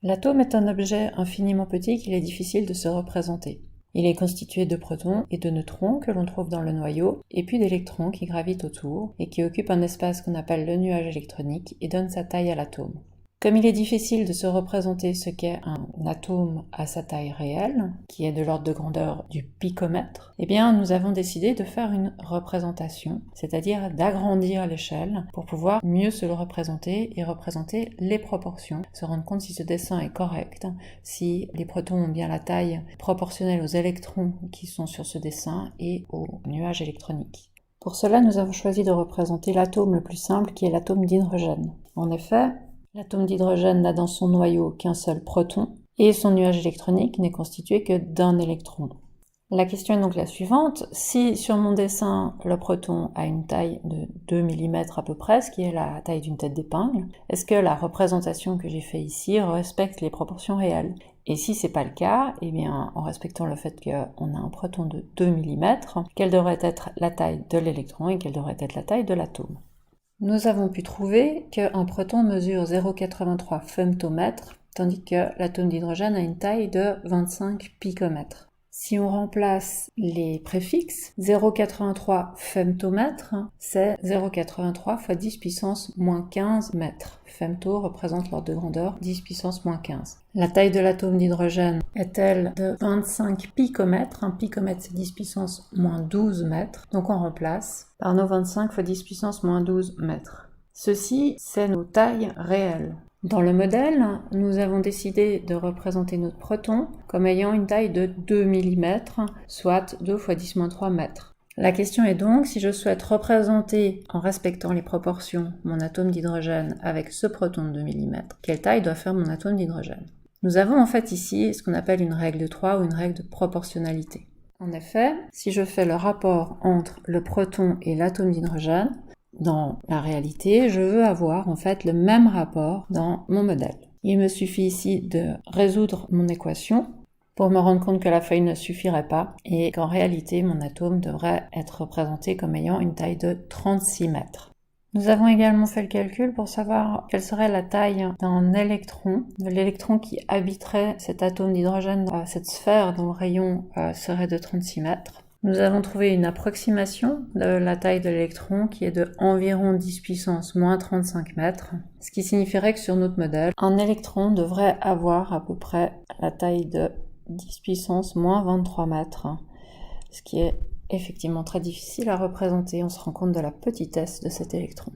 L'atome est un objet infiniment petit qu'il est difficile de se représenter. Il est constitué de protons et de neutrons que l'on trouve dans le noyau, et puis d'électrons qui gravitent autour et qui occupent un espace qu'on appelle le nuage électronique et donnent sa taille à l'atome. Comme il est difficile de se représenter ce qu'est un atome à sa taille réelle, qui est de l'ordre de grandeur du picomètre, eh bien nous avons décidé de faire une représentation, c'est-à-dire d'agrandir l'échelle pour pouvoir mieux se le représenter et représenter les proportions, se rendre compte si ce dessin est correct, si les protons ont bien la taille proportionnelle aux électrons qui sont sur ce dessin et au nuage électronique. Pour cela, nous avons choisi de représenter l'atome le plus simple qui est l'atome d'hydrogène. En effet, l'atome d'hydrogène n'a dans son noyau qu'un seul proton, et son nuage électronique n'est constitué que d'un électron. La question est donc la suivante: si sur mon dessin le proton a une taille de 2 mm à peu près, ce qui est la taille d'une tête d'épingle, est-ce que la représentation que j'ai fait ici respecte les proportions réelles? Et si c'est pas le cas, eh bien, en respectant le fait qu'on a un proton de 2 mm, quelle devrait être la taille de l'électron et quelle devrait être la taille de l'atome? Nous avons pu trouver qu'un proton mesure 0,83 femtomètres, tandis que l'atome d'hydrogène a une taille de 25 picomètres. Si on remplace les préfixes, 0,83 femtomètres, c'est 0,83 fois 10 puissance moins 15 mètres. Femto représente l'ordre de grandeur 10 puissance moins 15. La taille de l'atome d'hydrogène est-elle de 25 picomètres? Un picomètre, c'est 10 puissance moins 12 mètres. Donc on remplace par nos 25 fois 10 puissance moins 12 mètres. Ceci, c'est nos tailles réelles. Dans le modèle, nous avons décidé de représenter notre proton comme ayant une taille de 2 mm, soit 2 fois 10-3 mètres. La question est donc, si je souhaite représenter, en respectant les proportions, mon atome d'hydrogène avec ce proton de 2 mm, quelle taille doit faire mon atome d'hydrogène? Nous avons en fait ici ce qu'on appelle une règle de 3 ou une règle de proportionnalité. En effet, si je fais le rapport entre le proton et l'atome d'hydrogène, dans la réalité, je veux avoir en fait le même rapport dans mon modèle. Il me suffit ici de résoudre mon équation pour me rendre compte que la feuille ne suffirait pas et qu'en réalité mon atome devrait être représenté comme ayant une taille de 36 mètres. Nous avons également fait le calcul pour savoir quelle serait la taille d'un électron, de l'électron qui habiterait cet atome d'hydrogène, cette sphère dont le rayon serait de 36 mètres. Nous avons trouvé une approximation de la taille de l'électron qui est de environ 10 puissance moins 35 mètres, ce qui signifierait que sur notre modèle, un électron devrait avoir à peu près la taille de 10 puissance moins 23 mètres, ce qui est effectivement très difficile à représenter. On se rend compte de la petitesse de cet électron.